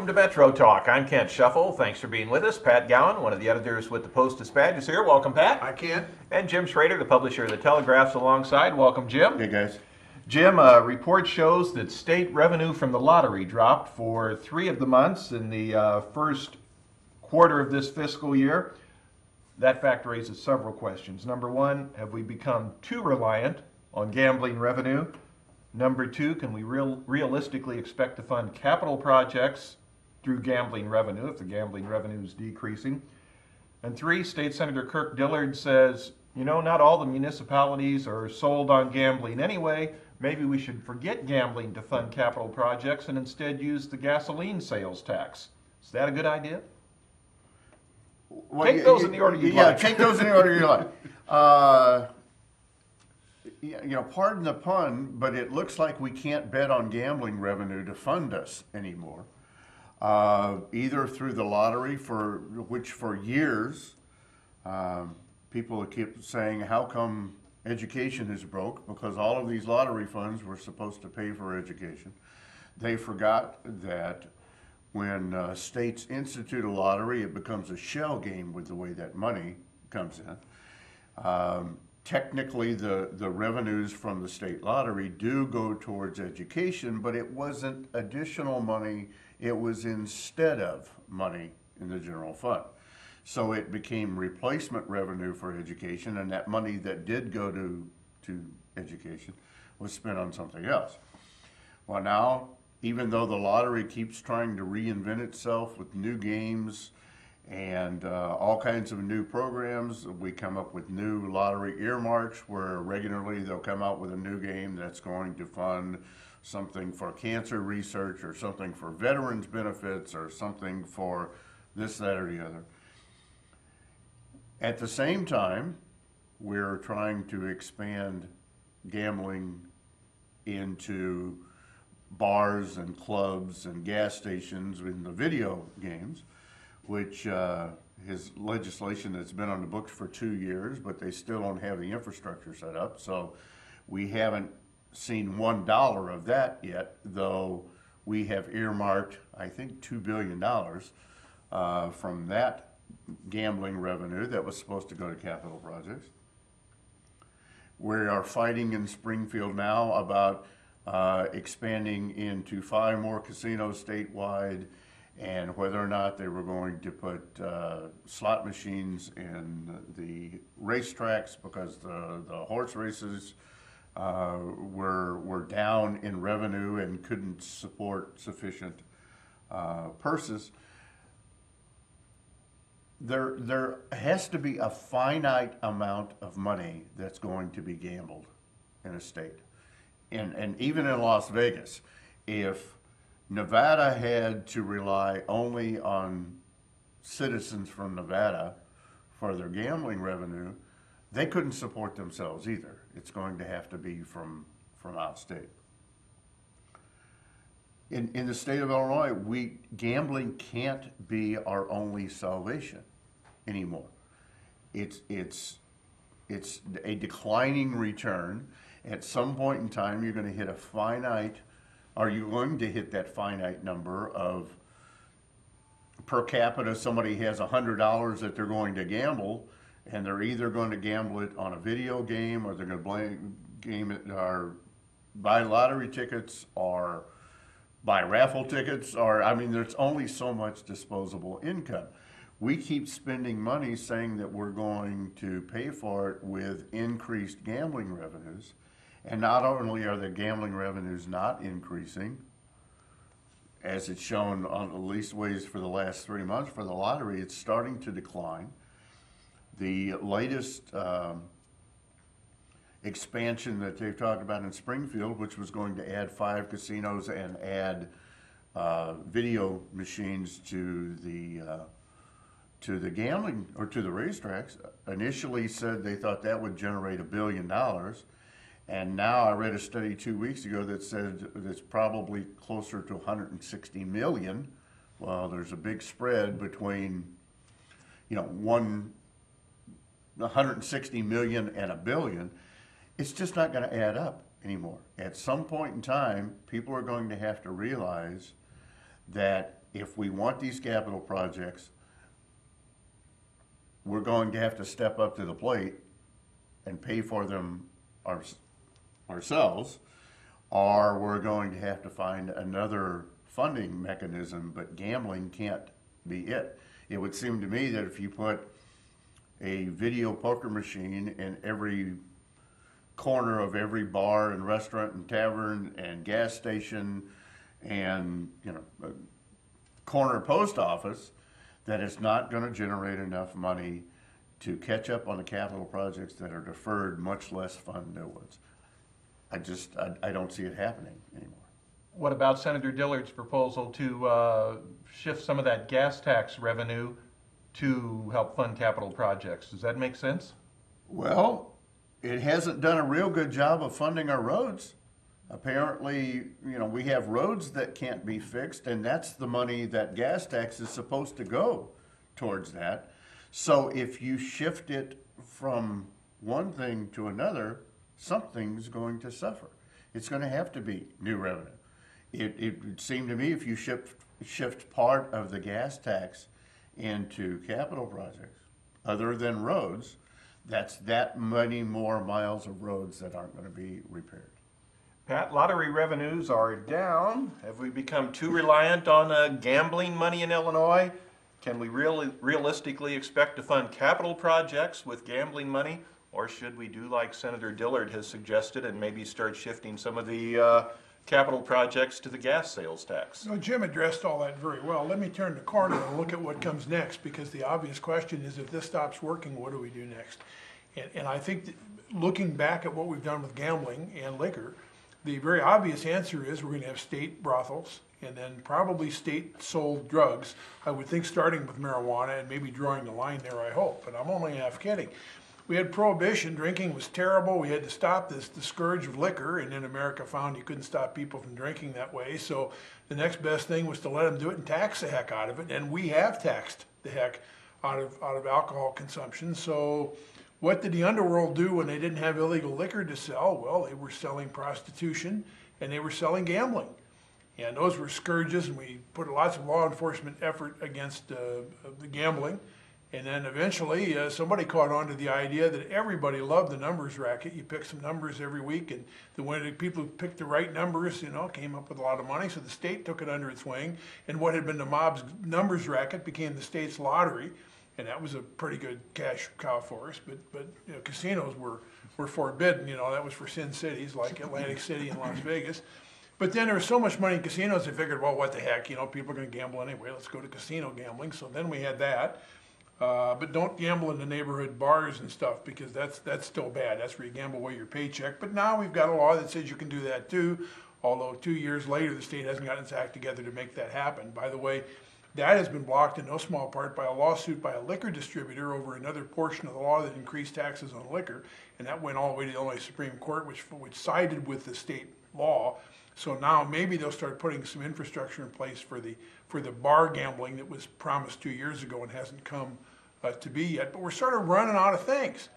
to Metro Talk. I'm Kent Shuffle. Thanks for being with us. Pat Gowan, one of the editors with the Post-Dispatch, is here. Welcome, Pat. Hi, Kent. And Jim Schrader, the publisher of the Telegraph's alongside. Welcome, Jim. Hey, guys. Jim, a report shows that state revenue from the lottery dropped for 3 of the months in the first quarter of this fiscal year. That fact raises several questions. Number one, have we become too reliant on gambling revenue? Number two, can we realistically expect to fund capital projects through gambling revenue if the gambling revenue is decreasing? And three, State Senator Kirk Dillard says, you know, not all the municipalities are sold on gambling anyway. Maybe we should forget gambling to fund capital projects and instead use the gasoline sales tax. Is that a good idea? Well, take those in the order you like. Yeah, take those in the order you like. Pardon the pun, but it looks like we can't bet on gambling revenue to fund us anymore. Either through the lottery, which for years people keep saying, how come education is broke? Because all of these lottery funds were supposed to pay for education. They forgot that when states institute a lottery, it becomes a shell game with the way that money comes in. Technically, the revenues from the state lottery do go towards education, but it wasn't additional money, it was instead of money in the general fund. So it became replacement revenue for education, and that money that did go to education was spent on something else. Well, now, even though the lottery keeps trying to reinvent itself with new games and all kinds of new programs, we come up with new lottery earmarks where regularly they'll come out with a new game that's going to fund something for cancer research or something for veterans benefits or something for this, that, or the other. At the same time, we're trying to expand gambling into bars and clubs and gas stations in the video games, which is legislation that's been on the books for 2 years, but they still don't have the infrastructure set up. So we haven't seen $1 of that yet, though we have earmarked, I think, $2 billion from that gambling revenue that was supposed to go to capital projects. We are fighting in Springfield now about expanding into 5 more casinos statewide, and whether or not they were going to put slot machines in the racetracks because the horse races were down in revenue and couldn't support sufficient purses. There has to be a finite amount of money that's going to be gambled in a state. And even in Las Vegas, if Nevada had to rely only on citizens from Nevada for their gambling revenue, they couldn't support themselves either. It's going to have to be from out of state. In the state of Illinois, gambling can't be our only salvation anymore. It's a declining return. At some point in time, you're going to hit that finite number of per capita. Somebody has $100 that they're going to gamble, and they're either going to gamble it on a video game, or they're going to game it, or buy lottery tickets, or buy raffle tickets, or, I mean, there's only so much disposable income. We keep spending money saying that we're going to pay for it with increased gambling revenues. And not only are the gambling revenues not increasing, as it's shown on at least ways for the last 3 months for the lottery, it's starting to decline. The latest expansion that they've talked about in Springfield, which was going to add 5 casinos and add video machines to the gambling or to the racetracks, initially said they thought that would generate $1 billion. And now I read a study 2 weeks ago that said it's probably closer to 160 million. Well, there's a big spread between, 160 million and $1 billion. It's just not going to add up anymore. At some point in time, people are going to have to realize that if we want these capital projects, we're going to have to step up to the plate and pay for them ourselves, or we're going to have to find another funding mechanism, but gambling can't be it. It would seem to me that if you put a video poker machine in every corner of every bar and restaurant and tavern and gas station and a corner post office, that it's not going to generate enough money to catch up on the capital projects that are deferred, much less fund new ones. I don't see it happening anymore. What about Senator Dillard's proposal to shift some of that gas tax revenue to help fund capital projects? Does that make sense? Well, it hasn't done a real good job of funding our roads. Apparently, we have roads that can't be fixed, and that's the money that gas tax is supposed to go towards that. So if you shift it from one thing to another, something's going to suffer. It's going to have to be new revenue. It would seem to me if you shift part of the gas tax into capital projects, other than roads, that's that many more miles of roads that aren't going to be repaired. Pat, lottery revenues are down. Have we become too reliant on gambling money in Illinois? Can we realistically expect to fund capital projects with gambling money? Or should we do like Senator Dillard has suggested and maybe start shifting some of the capital projects to the gas sales tax? So Jim addressed all that very well. Let me turn the corner and look at what comes next, because the obvious question is, if this stops working, what do we do next? And I think that looking back at what we've done with gambling and liquor, the very obvious answer is we're going to have state brothels and then probably state sold drugs. I would think starting with marijuana and maybe drawing the line there, I hope, but I'm only half kidding. We had prohibition, drinking was terrible, we had to stop the scourge of liquor, and then America found you couldn't stop people from drinking that way, so the next best thing was to let them do it and tax the heck out of it, and we have taxed the heck out of alcohol consumption. So what did the underworld do when they didn't have illegal liquor to sell? Well, they were selling prostitution and they were selling gambling. And those were scourges, and we put lots of law enforcement effort against the gambling. And then eventually somebody caught on to the idea that everybody loved the numbers racket. You pick some numbers every week, and the people who picked the right numbers, came up with a lot of money. So the state took it under its wing, and what had been the mob's numbers racket became the state's lottery, and that was a pretty good cash cow for us. But casinos were forbidden. That was for sin cities like Atlantic City and Las Vegas. But then there was so much money in casinos, they figured, well, what the heck? People are going to gamble anyway. Let's go to casino gambling. So then we had that. But don't gamble in the neighborhood bars and stuff, because that's still bad. That's where you gamble away your paycheck. But now we've got a law that says you can do that too, although 2 years later the state hasn't gotten its act together to make that happen. By the way, that has been blocked in no small part by a lawsuit by a liquor distributor over another portion of the law that increased taxes on liquor, and that went all the way to the Illinois Supreme Court, which sided with the state law. So now maybe they'll start putting some infrastructure in place for the bar gambling that was promised 2 years ago and hasn't come to be yet. But we're sort of running out of things.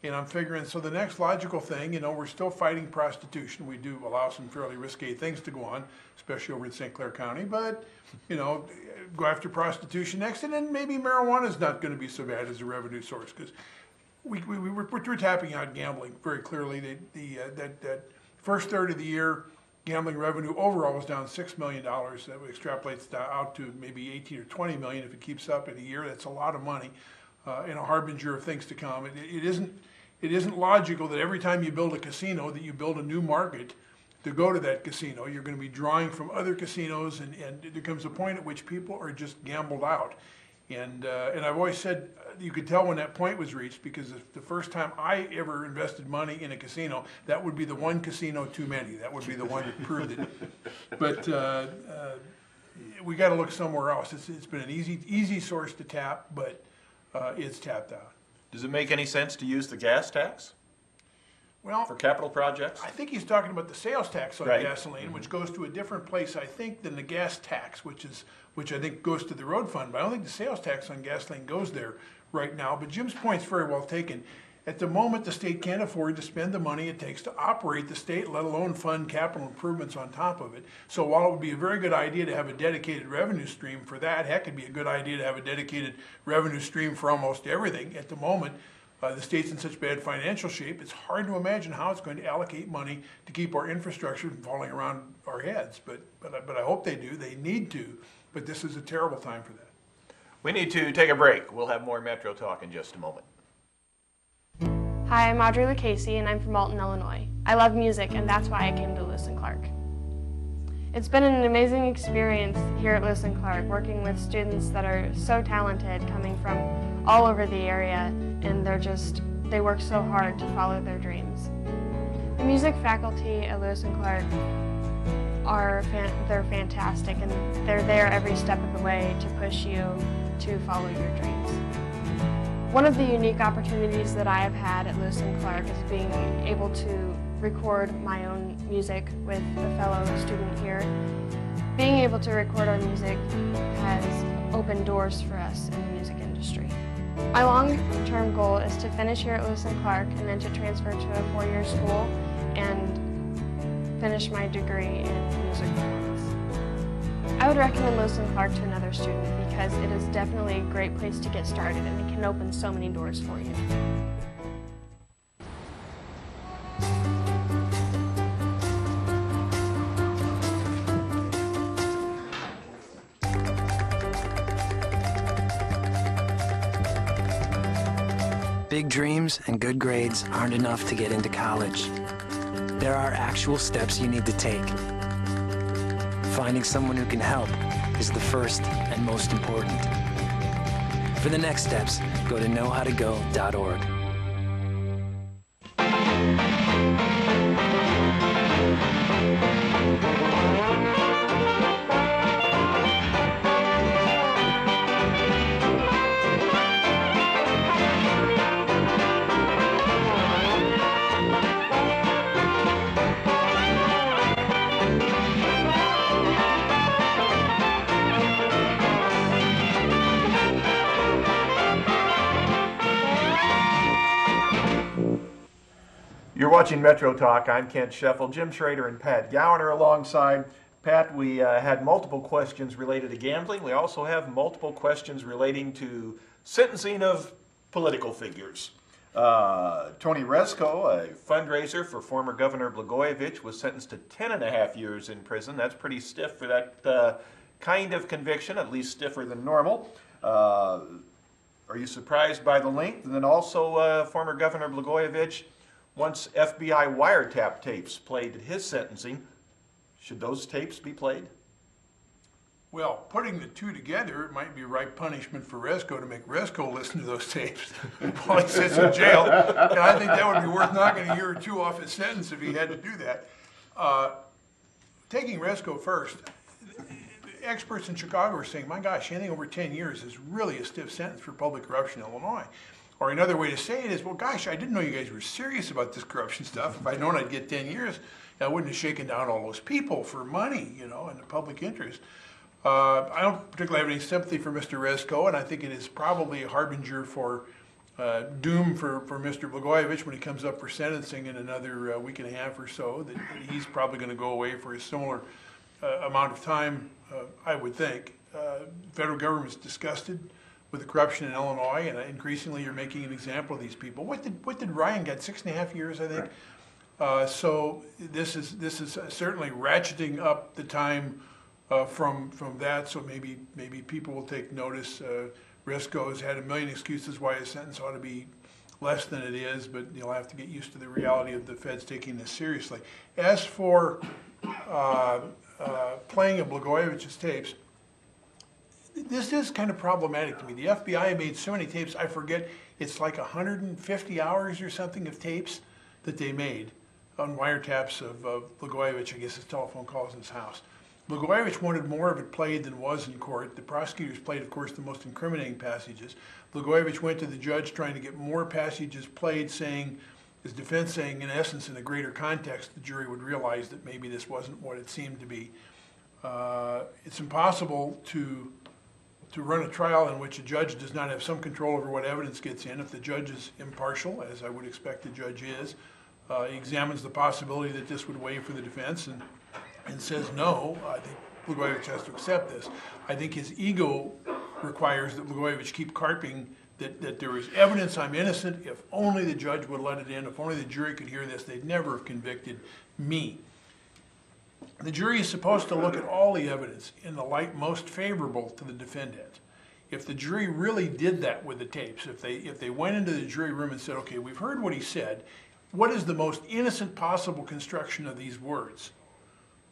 And I'm figuring, so the next logical thing, we're still fighting prostitution. We do allow some fairly risque things to go on, especially over in St. Clair County. But, go after prostitution next. And then maybe marijuana is not going to be so bad as a revenue source, because we're tapping out gambling very clearly. That first third of the year, gambling revenue overall was down $6 million. That extrapolates out to maybe 18 or 20 million if it keeps up in a year. That's a lot of money, and a harbinger of things to come. It isn't logical that every time you build a casino that you build a new market to go to that casino. You're going to be drawing from other casinos, and there comes a point at which people are just gambled out. And I've always said you could tell when that point was reached, because the first time I ever invested money in a casino, that would be the one casino too many. That would be the one that proved it. But we got to look somewhere else. It's been an easy source to tap, but it's tapped out. Does it make any sense to use the gas tax Well, for capital projects? I think he's talking about the sales tax on Right. gasoline, which goes to a different place, I think, than the gas tax, which I think goes to the road fund. But I don't think the sales tax on gasoline goes there right now. But Jim's point's very well taken. At the moment, the state can't afford to spend the money it takes to operate the state, let alone fund capital improvements on top of it. So while it would be a very good idea to have a dedicated revenue stream for that, heck, it'd be a good idea to have a dedicated revenue stream for almost everything. At the moment, the state's in such bad financial shape, it's hard to imagine how it's going to allocate money to keep our infrastructure from falling around our heads. But I hope they do. They need to. But this is a terrible time for that. We need to take a break. We'll have more Metro Talk in just a moment. Hi, I'm Audrey Lucchese, and I'm from Alton, Illinois. I love music, and that's why I came to Lewis & Clark. It's been an amazing experience here at Lewis & Clark, working with students that are so talented, coming from all over the area, and they work so hard to follow their dreams. The music faculty at Lewis & Clark they're fantastic, and they're there every step of the way to push you to follow your dreams. One of the unique opportunities that I have had at Lewis & Clark is being able to record my own music with a fellow student here. Being able to record our music has opened doors for us in the music industry. My long-term goal is to finish here at Lewis & Clark and then to transfer to a four-year school and finish my degree in music performance. I would recommend Lewis & Clark to another student because it is definitely a great place to get started and it can open so many doors for you. Big dreams and good grades aren't enough to get into college. There are actual steps you need to take. Finding someone who can help is the first and most important. For the next steps, go to knowhowtogo.org. You're watching Metro Talk. I'm Kent Scheffel. Jim Schrader and Pat Gowan are alongside. Pat, we had multiple questions related to gambling. We also have multiple questions relating to sentencing of political figures. Tony Resco, a fundraiser for former Governor Blagojevich, was sentenced to 10.5 years in prison. That's pretty stiff for that kind of conviction, at least stiffer than normal. Are you surprised by the length? And then also former Governor Blagojevich, once FBI wiretap tapes played at his sentencing. Should those tapes be played? Well, putting the two together, it might be right punishment for Resco to make Resco listen to those tapes while he sits in jail. And I think that would be worth knocking a year or two off his sentence if he had to do that. Taking Resco first, experts in Chicago are saying, my gosh, anything over 10 years is really a stiff sentence for public corruption in Illinois. Or another way to say it is, well, gosh, I didn't know you guys were serious about this corruption stuff. If I'd known I'd get 10 years, I wouldn't have shaken down all those people for money, you know, and the public interest. I don't particularly have any sympathy for Mr. Resco, and I think it is probably a harbinger for doom for Mr. Blagojevich when he comes up for sentencing in another week and a half or so, that he's probably going to go away for a similar amount of time, I would think. Federal government's disgusted with the corruption in Illinois, and increasingly you're making an example of these people. What did Ryan get? 6.5 years, I think. So this is certainly ratcheting up the time from that. So maybe people will take notice. Resco has had a million excuses why his sentence ought to be less than it is, but you'll have to get used to the reality of the feds taking this seriously. As for playing of Blagojevich's tapes, this is kind of problematic to me. The FBI made so many tapes, I forget, it's like 150 hours or something of tapes that they made on wiretaps of Blagojevich, I guess his telephone calls in his house. Blagojevich wanted more of it played than was in court. The prosecutors played, of course, the most incriminating passages. Blagojevich went to the judge trying to get more passages played, saying, his defense saying, in essence, in a greater context, the jury would realize that maybe this wasn't what it seemed to be. It's impossible to to run a trial in which a judge does not have some control over what evidence gets in. If the judge is impartial, as I would expect the judge is, he examines the possibility that this would weigh for the defense and says no, I think Blagojevich has to accept this. I think his ego requires that Blagojevich keep carping that there is evidence I'm innocent. If only the judge would let it in, if only the jury could hear this, they'd never have convicted me. The jury is supposed to look at all the evidence in the light most favorable to the defendant. If the jury really did that with the tapes, if they went into the jury room and said, okay, we've heard what he said, what is the most innocent possible construction of these words?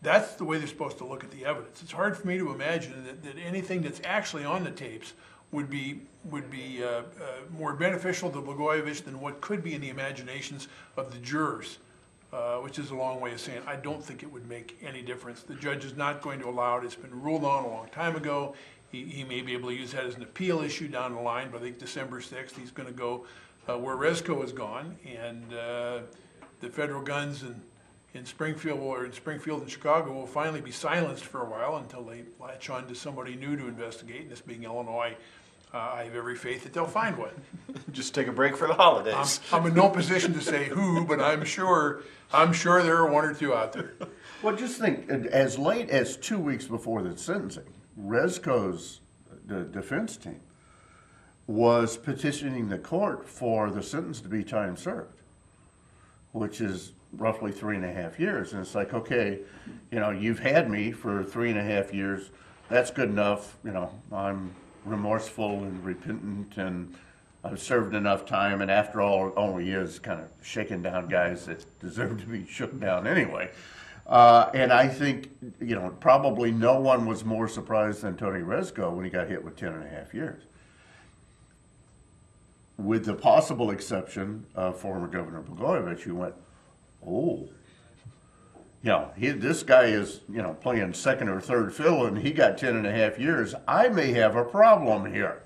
That's the way they're supposed to look at the evidence. It's hard for me to imagine that anything that's actually on the tapes would be more beneficial to Blagojevich than what could be in the imaginations of the jurors, which is a long way of saying I don't think it would make any difference. The judge is not going to allow it. It's been ruled on a long time ago. He may be able to use that as an appeal issue down the line, but I think December 6th he's going to go where Resco is gone, and the federal guns in Springfield and Chicago will finally be silenced for a while until they latch on to somebody new to investigate, and this being Illinois, I have every faith that they'll find one. Just take a break for the holidays. I'm in no position to say who, but I'm sure there are one or two out there. Well, just think, as late as 2 weeks before the sentencing, Resco's defense team was petitioning the court for the sentence to be time served, which is roughly 3.5 years. And it's like, okay, you've had me for 3.5 years. That's good enough. I'm remorseful and repentant, and I've served enough time, and after all only is kind of shaking down guys that deserve to be shook down anyway. And I think, probably no one was more surprised than Tony Resco when he got hit with 10.5 years. With the possible exception of former Governor Blagojevich, who went, oh, this guy is, playing second or third fiddle, and he got 10.5 years. I may have a problem here.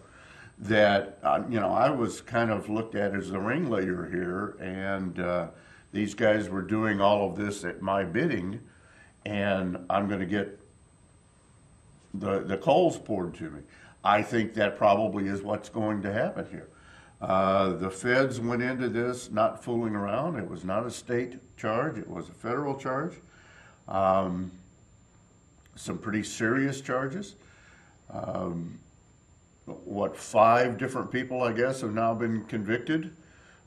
That, I was kind of looked at as the ringleader here, and these guys were doing all of this at my bidding, and I'm going to get the coals poured to me. I think that probably is what's going to happen here. The feds went into this not fooling around. It was not a state charge. It was a federal charge. Some pretty serious charges. 5 different people, I guess, have now been convicted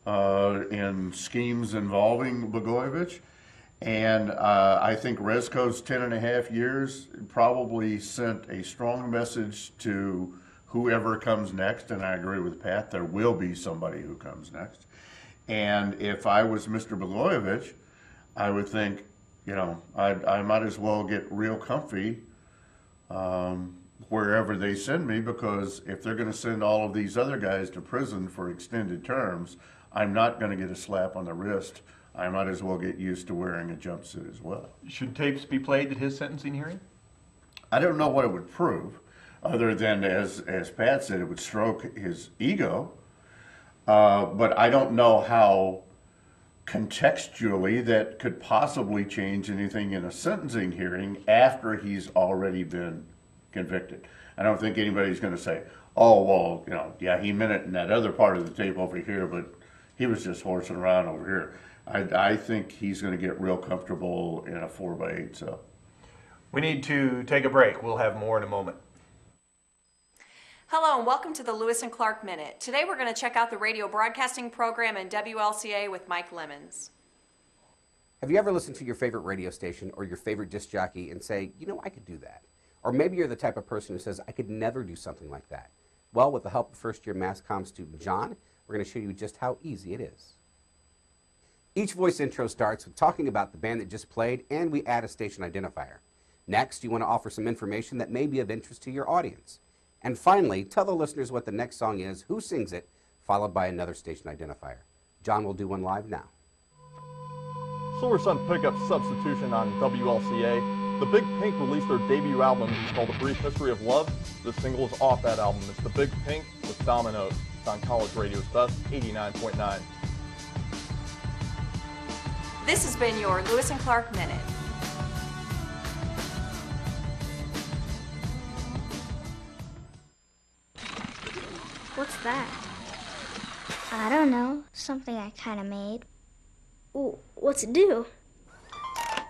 in schemes involving Blagojevich. And I think Resco's 10.5 years probably sent a strong message to whoever comes next, and I agree with Pat, there will be somebody who comes next. And if I was Mr. Blagojevich, I would think, I might as well get real comfy wherever they send me, because if they're going to send all of these other guys to prison for extended terms, I'm not going to get a slap on the wrist. I might as well get used to wearing a jumpsuit as well. Should tapes be played at his sentencing hearing? I don't know what it would prove, other than, as Pat said, it would stroke his ego. But I don't know how contextually that could possibly change anything in a sentencing hearing after he's already been convicted. I don't think anybody's going to say, oh, well, yeah, he meant it in that other part of the tape over here, but he was just horsing around over here. I think he's going to get real comfortable in a 4x8. So we need to take a break. We'll have more in a moment. Hello and welcome to the Lewis and Clark Minute. Today we're going to check out the radio broadcasting program in WLCA with Mike Lemons. Have you ever listened to your favorite radio station or your favorite disc jockey and say, I could do that? Or maybe you're the type of person who says, I could never do something like that. Well, with the help of first-year mass comm student John, we're going to show you just how easy it is. Each voice intro starts with talking about the band that just played, and we add a station identifier. Next, you want to offer some information that may be of interest to your audience. And finally, tell the listeners what the next song is, who sings it, followed by another station identifier. John will do one live now. Silver Sun Pickup Substitution on WLCA. The Big Pink released their debut album called A Brief History of Love. The single is off that album. It's The Big Pink with Dominoes. It's on College Radio's Best 89.9. This has been your Lewis and Clark Minute. What's that? I don't know. Something I kind of made. Ooh, what's it do?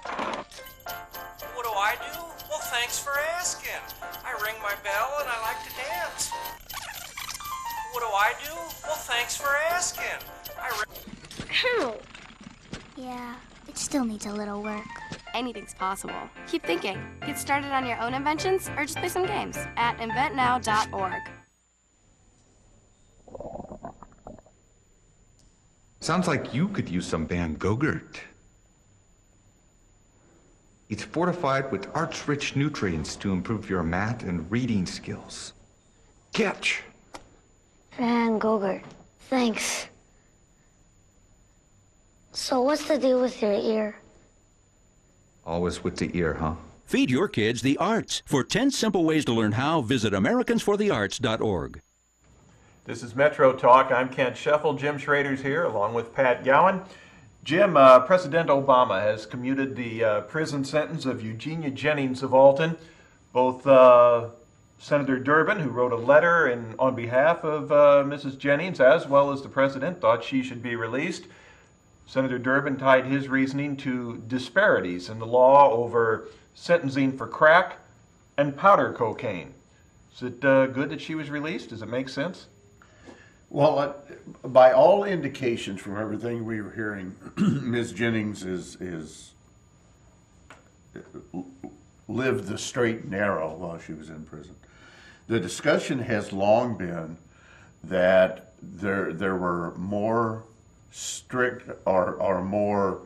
What do I do? Well, thanks for asking. I ring my bell and I like to dance. What do I do? Well, thanks for asking. How? Yeah, it still needs a little work. Anything's possible. Keep thinking. Get started on your own inventions or just play some games at inventnow.org. Sounds like you could use some Van Gogurt. It's fortified with arts-rich nutrients to improve your math and reading skills. Catch! Van Gogurt, thanks. So what's the deal with your ear? Always with the ear, huh? Feed your kids the arts. For 10 simple ways to learn how, visit AmericansForTheArts.org. This is Metro Talk. I'm Kent Scheffel. Jim Schrader's here, along with Pat Gowan. Jim, President Obama has commuted the prison sentence of Eugenia Jennings of Alton. Both Senator Durbin, who wrote a letter on behalf of Mrs. Jennings, as well as the president, thought she should be released. Senator Durbin tied his reasoning to disparities in the law over sentencing for crack and powder cocaine. Is it good that she was released? Does it make sense? Well, by all indications from everything we were hearing, Ms. Jennings is lived the straight and narrow while she was in prison. The discussion has long been that there were more strict or more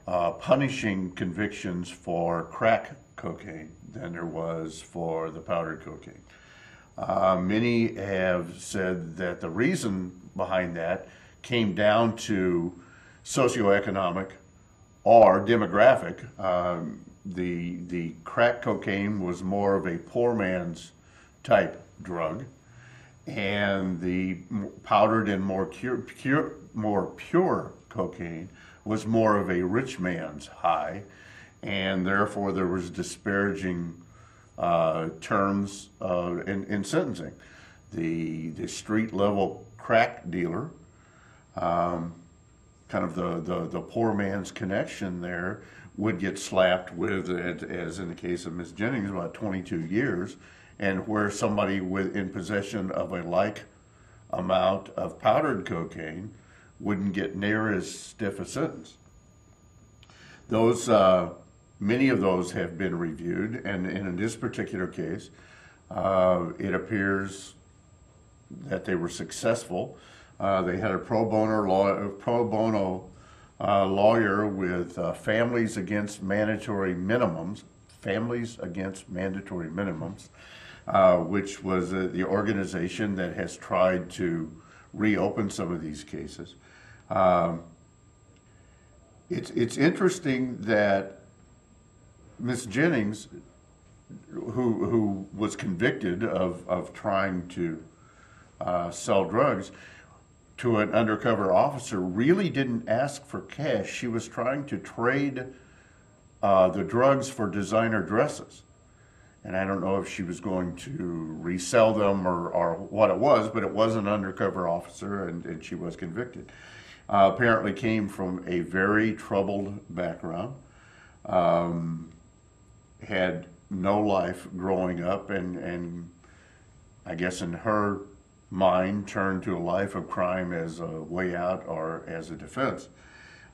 punishing convictions for crack cocaine than there was for the powdered cocaine. Many have said that the reason behind that came down to socioeconomic or demographic. The crack cocaine was more of a poor man's type drug, and the powdered and more pure cocaine was more of a rich man's high, and therefore there was disparaging terms in sentencing. The street level crack dealer, kind of the poor man's connection there, would get slapped with, as in the case of Ms. Jennings, about 22 years, and where somebody in possession of a like amount of powdered cocaine wouldn't get near as stiff a sentence. Those many of those have been reviewed, and in this particular case, it appears that they were successful. They had a pro bono lawyer with Families Against Mandatory Minimums, which was the organization that has tried to reopen some of these cases. It's interesting that Ms. Jennings, who was convicted of trying to sell drugs to an undercover officer, really didn't ask for cash. She was trying to trade the drugs for designer dresses. And I don't know if she was going to resell them or what it was, but it was an undercover officer, and she was convicted. Apparently came from a very troubled background. Had no life growing up, and I guess in her mind turned to a life of crime as a way out or as a defense.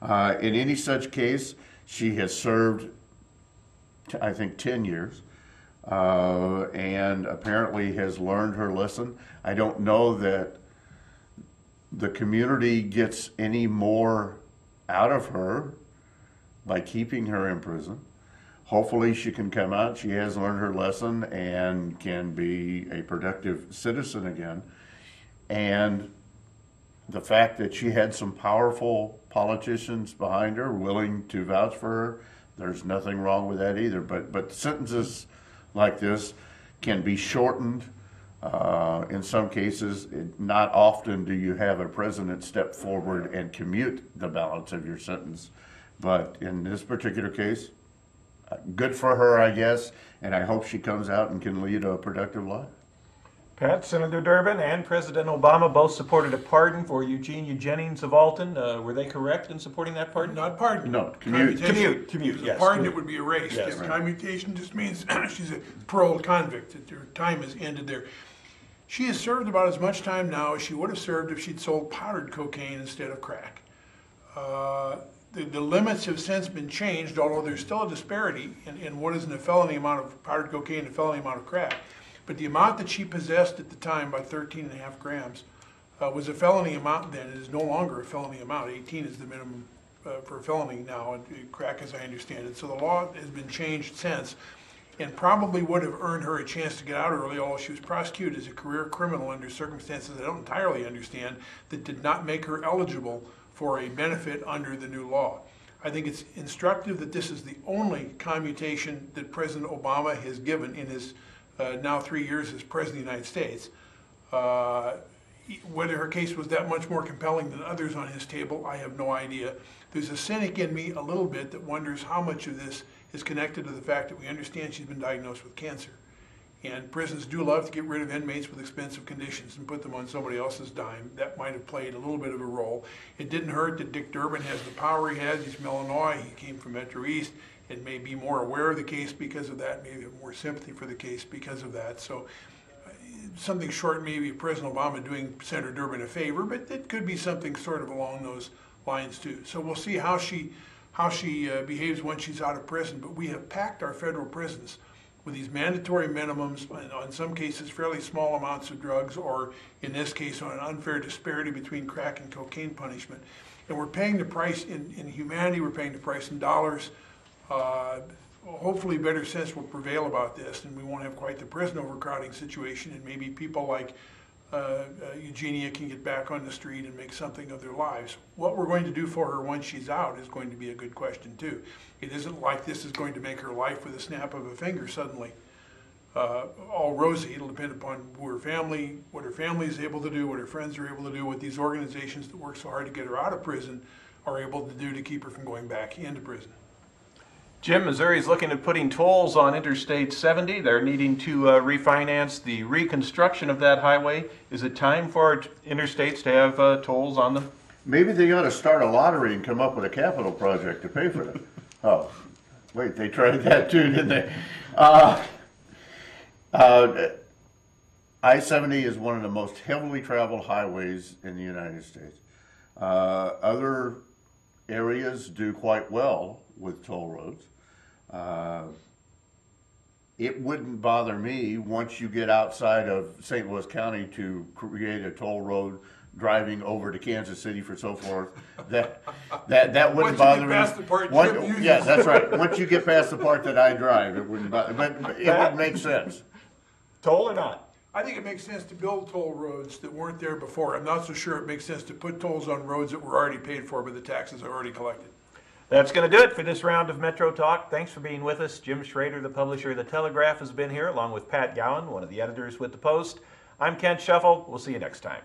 In any such case, she has served, I think, 10 years, and apparently has learned her lesson. I don't know that the community gets any more out of her by keeping her in prison. Hopefully she can come out, she has learned her lesson, and can be a productive citizen again. And the fact that she had some powerful politicians behind her willing to vouch for her, there's nothing wrong with that either. But sentences like this can be shortened. In some cases, not often do you have a president step forward and commute the balance of your sentence. But in this particular case, good for her, I guess, and I hope she comes out and can lead a productive life. Pat, Senator Durbin and President Obama both supported a pardon for Eugenia Jennings of Alton. Were they correct in supporting that pardon? Not pardon. No, commute. Commute, yes. Pardon, it would be erased. Yes. Yes. Commutation just means she's a paroled convict, that her time has ended there. She has served about as much time now as she would have served if she'd sold powdered cocaine instead of crack. The limits have since been changed, although there's still a disparity in what is a felony amount of powdered cocaine and a felony amount of crack. But the amount that she possessed at the time, by 13.5 grams, was a felony amount then. It is no longer a felony amount. 18 is the minimum for a felony now, and crack as I understand it. So the law has been changed since, and probably would have earned her a chance to get out early, although she was prosecuted as a career criminal under circumstances I don't entirely understand that did not make her eligible for a benefit under the new law. I think it's instructive that this is the only commutation that President Obama has given in his now 3 years as President of the United States. Whether her case was that much more compelling than others on his table, I have no idea. There's a cynic in me a little bit that wonders how much of this is connected to the fact that we understand she's been diagnosed with cancer. And prisons do love to get rid of inmates with expensive conditions and put them on somebody else's dime. That might have played a little bit of a role. It didn't hurt that Dick Durbin has the power he has. He's from Illinois. He came from Metro East and may be more aware of the case because of that, maybe have more sympathy for the case because of that. So something short maybe of President Obama doing Senator Durbin a favor, but it could be something sort of along those lines too. So we'll see how she behaves when she's out of prison. But we have packed our federal prisons with these mandatory minimums, and in some cases fairly small amounts of drugs, or in this case on an unfair disparity between crack and cocaine punishment. And we're paying the price in humanity, we're paying the price in dollars. Hopefully better sense will prevail about this, and we won't have quite the prison overcrowding situation, and maybe people like Eugenia can get back on the street and make something of their lives. What we're going to do for her once she's out is going to be a good question too. It isn't like this is going to make her life with a snap of a finger suddenly all rosy. It'll depend upon what her family is able to do, what her friends are able to do, what these organizations that work so hard to get her out of prison are able to do to keep her from going back into prison. Jim, Missouri's looking at putting tolls on Interstate 70. They're needing to refinance the reconstruction of that highway. Is it time for interstates to have tolls on them? Maybe they ought to start a lottery and come up with a capital project to pay for them. Oh, wait, they tried that too, didn't they? I-70 is one of the most heavily traveled highways in the United States. Other areas do quite well with toll roads. It wouldn't bother me once you get outside of St. Louis County to create a toll road driving over to Kansas City for so forth. That wouldn't bother me. Yeah, that's right. Once you get past the part that I drive, it wouldn't bother. But it would make sense. Toll or not? I think it makes sense to build toll roads that weren't there before. I'm not so sure it makes sense to put tolls on roads that were already paid for by the taxes already collected. That's going to do it for this round of Metro Talk. Thanks for being with us. Jim Schrader, the publisher of The Telegraph, has been here, along with Pat Gowan, one of the editors with The Post. I'm Kent Shuffle. We'll see you next time.